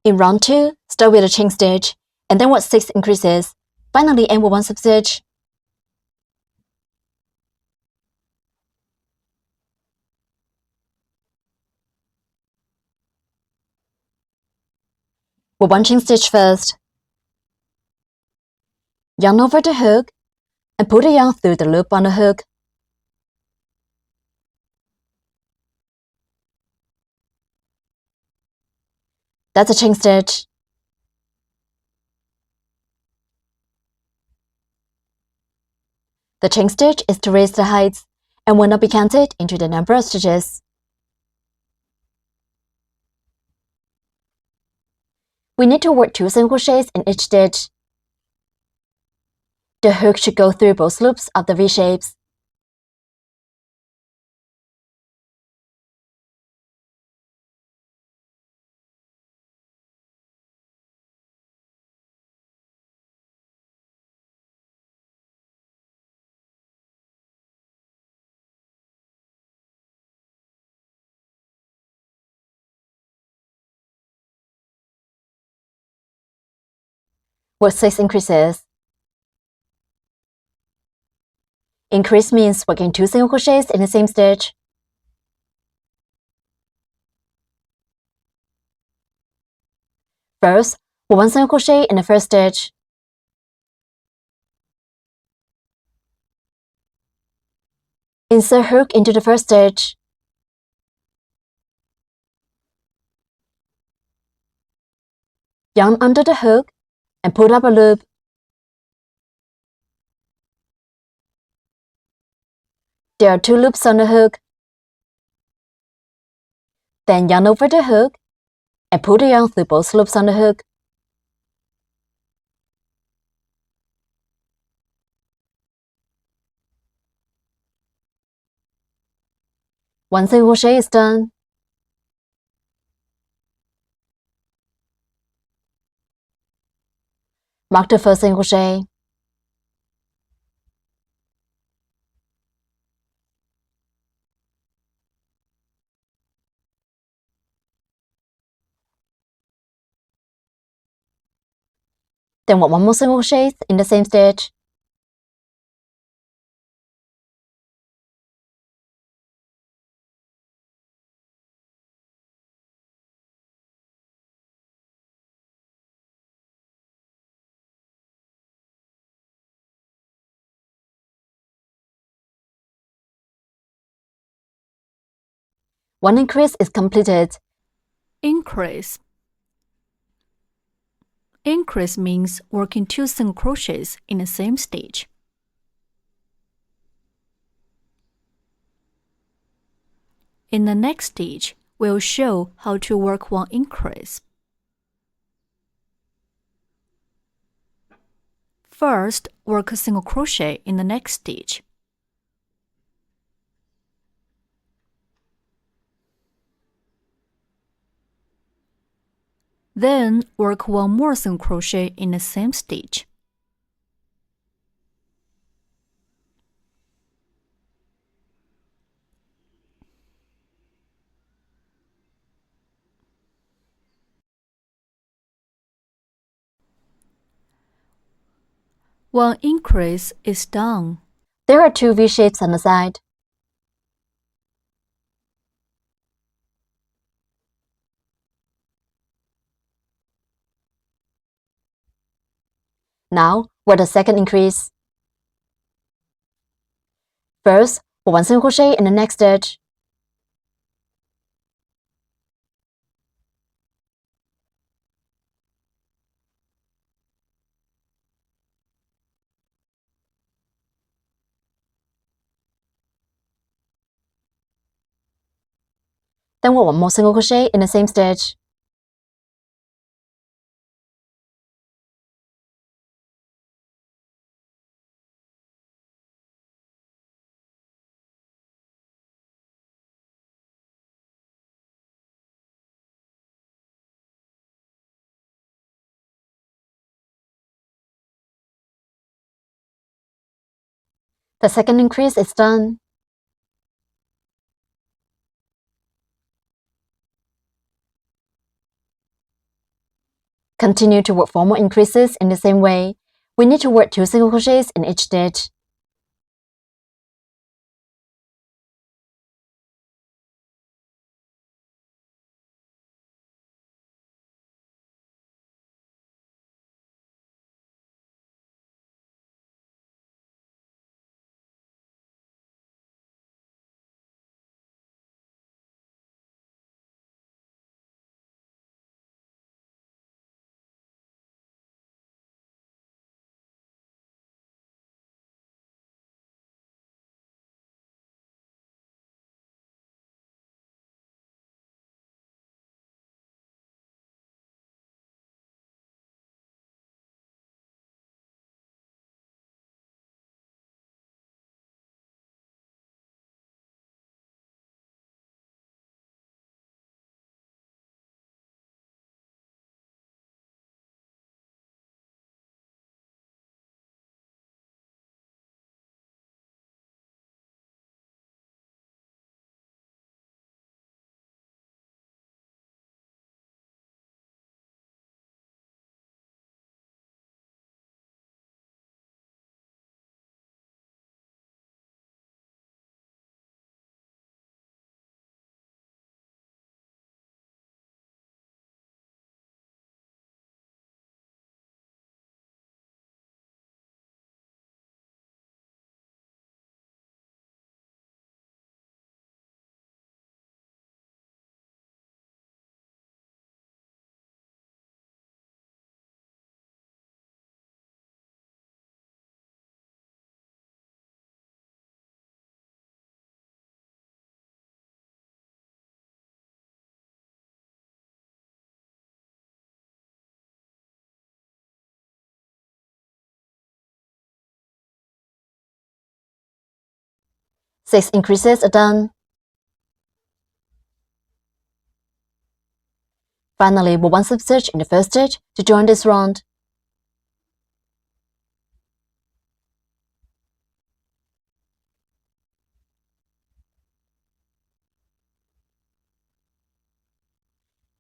In round 2, start with a chain stitch, and then work 6 increases. Finally, end with 1 substitch. With 1 chain stitch first. Yarn over the hook, and pull the yarn through the loop on the hook. That's a chain stitch. The chain stitch is to raise the heights and will not be counted into the number of stitches. We need to work 2 single crochets in each stitch. The hook should go through both loops of the V-shapes. Work 6 increases. Increase means working 2 single crochets in the same stitch. First, work 1 single crochet in the first stitch. Insert hook into the first stitch. Yarn under the hook and pull up a loop. There are 2 loops on the hook. Then yarn over the hook and pull the yarn through both loops on the hook. One single crochet is done. Mark the first single crochet. Then work 1 more single crochet in the same stitch. One increase is completed. Increase. Increase means working 2 single crochets in the same stitch. In the next stitch, we'll show how to work 1 increase. First, work a single crochet in the next stitch. Then, work 1 more single crochet in the same stitch. One increase is done. There are 2 V-shapes on the side. Now, work the second increase. First, work 1 single crochet in the next stitch. Then work 1 more single crochet in the same stitch. The second increase is done. Continue to work 4 more increases in the same way. We need to work 2 single crochets in each stitch. Six increases are done. Finally, put 1 slip stitch in the first stitch to join this round.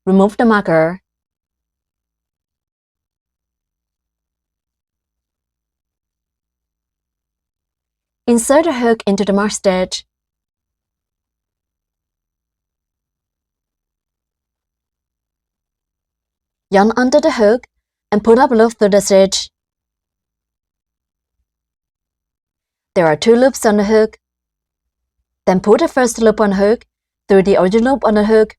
Remove the marker. Insert the hook into the marked stitch. Yarn under the hook and put up a loop through the stitch. There are 2 loops on the hook. Then put the first loop on the hook through the original loop on the hook.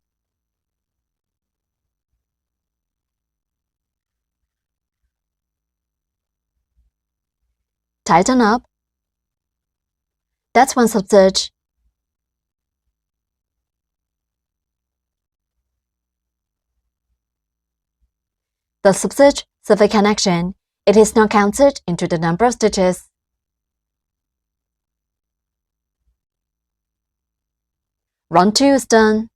Tighten up. That's 1 slip stitch. The slip stitch serves a connection. It is not counted into the number of stitches. Round 2 is done.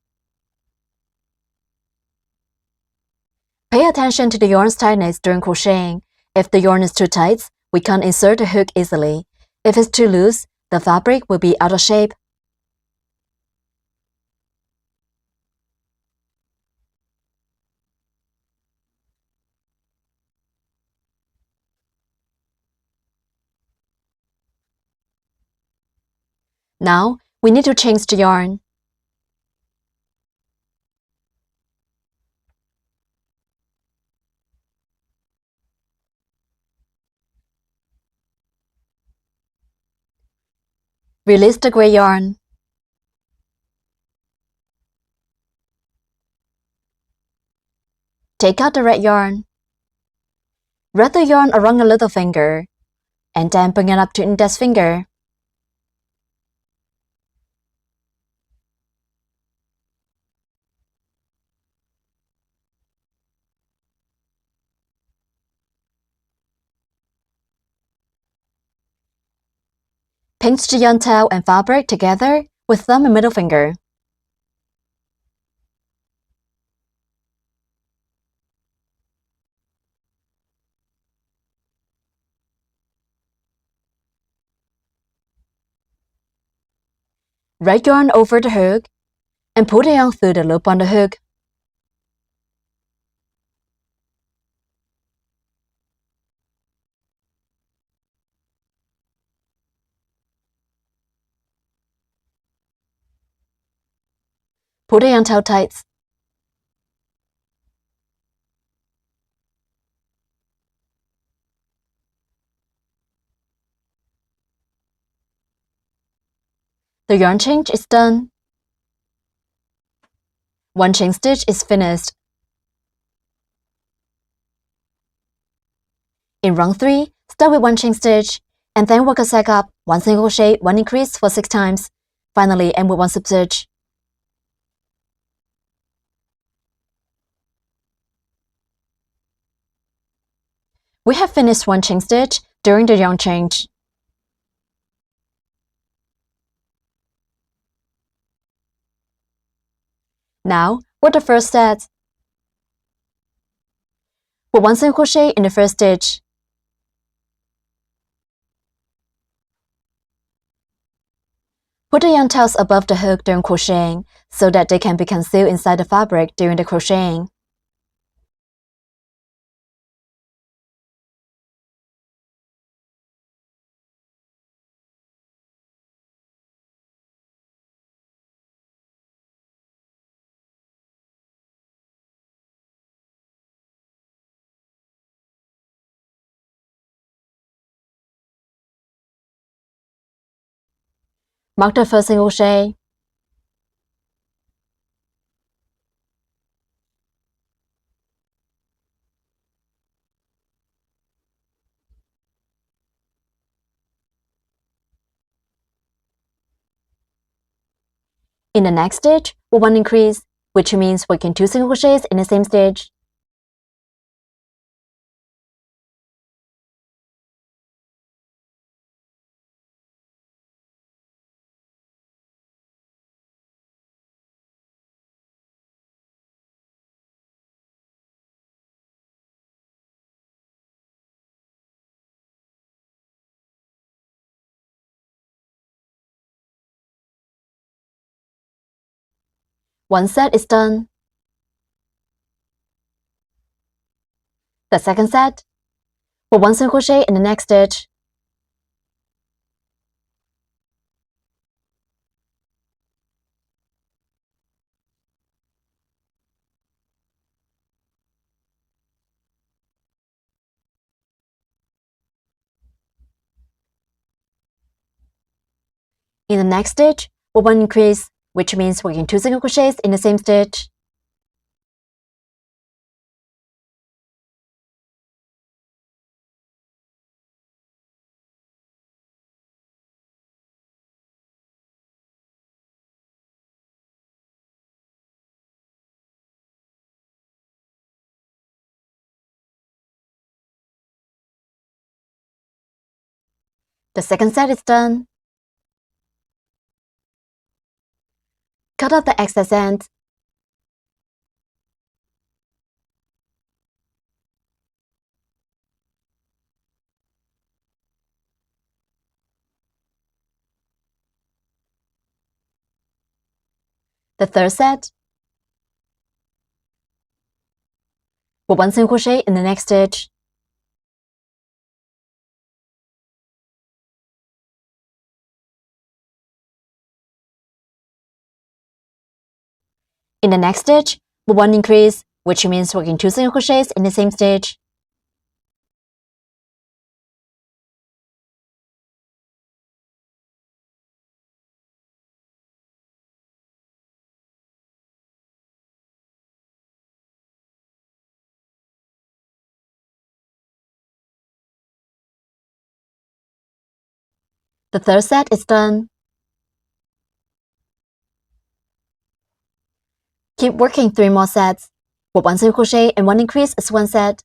Pay attention to the yarn's tightness during crocheting. If the yarn is too tight, we can't insert the hook easily. If it's too loose, the fabric will be out of shape. Now, we need to change the yarn. Release the gray yarn. Take out the red yarn. Wrap the yarn around your little finger, and then bring it up to index finger. Pinch the yarn tail and fabric together with thumb and middle finger. Red yarn over the hook, and pull the yarn through the loop on the hook. Put the yarn tail tight. The yarn change is done. One chain stitch is finished. In round 3, start with one chain stitch, and then work a sag up, 1 single crochet, 1 increase for 6 times. Finally, end with 1 slip stitch. We have finished one chain stitch during the yarn change. Now, work the first set. Put 1 single crochet in the first stitch. Put the yarn tails above the hook during crocheting so that they can be concealed inside the fabric during the crocheting. Mark the first single crochet. In the next stitch, we'll 1 increase, which means working 2 single crochets in the same stitch. One set is done. The second set, put 1 single crochet in the next stitch. In the next stitch, we'll 1 increase, which means working 2 single crochets in the same stitch. The second set is done. Cut off the excess end. The third set, put 1 single crochet in the next stitch. In the next stitch, put 1 increase, which means working 2 single crochets in the same stitch. The third set is done. Keep working 3 more sets. Put 1 single crochet and 1 increase is 1 set.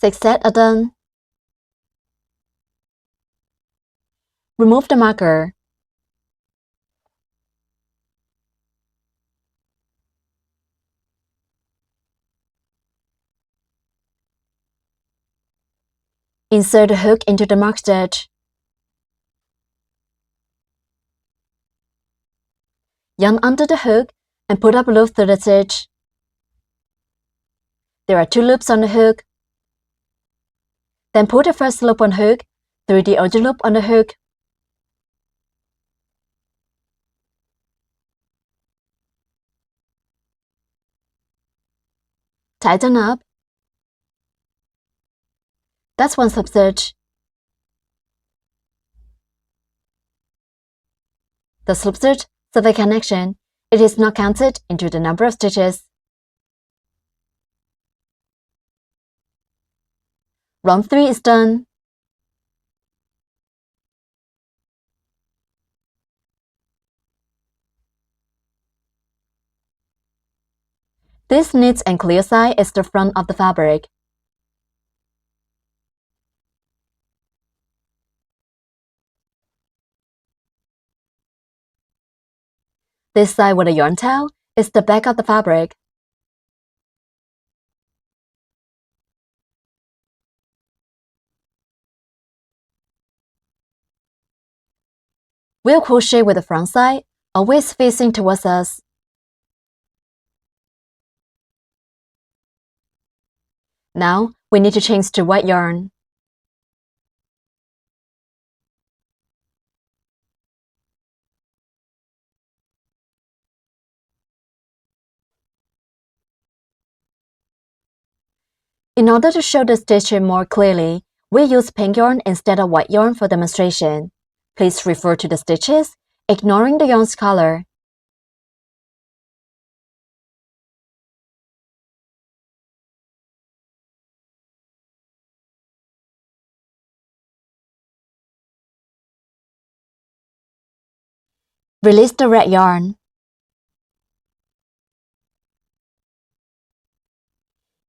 6 sets are done. Remove the marker. Insert the hook into the marked stitch. Yarn under the hook and put up a loop through the stitch. There are 2 loops on the hook. Then put the first loop on hook through the other loop on the hook. Tighten up. That's one slip-stitch. The slip-stitch serves a connection. It is not counted into the number of stitches. Round 3 is done. This neat and clear side is the front of the fabric. This side with a yarn tail is the back of the fabric. We'll crochet with the front side, always facing towards us. Now, we need to change to white yarn. In order to show the stitching more clearly, we use pink yarn instead of white yarn for demonstration. Please refer to the stitches, ignoring the yarn's color. Release the red yarn.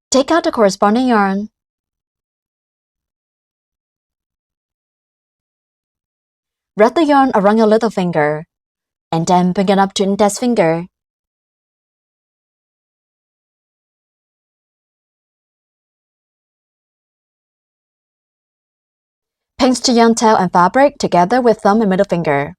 Take out the corresponding yarn. Wrap the yarn around your little finger, and then bring it up to index finger. Pinch the yarn tail and fabric together with thumb and middle finger.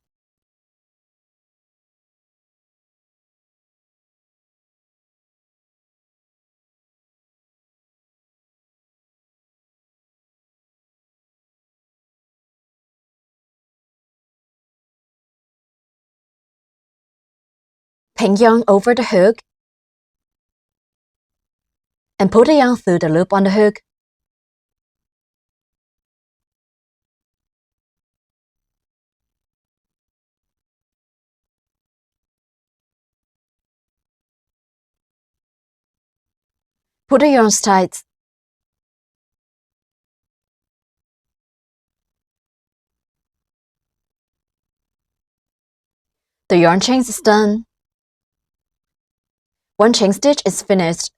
Pink yarn over the hook, and pull the yarn through the loop on the hook. Pull the yarns tight. The yarn change is done. One chain stitch is finished.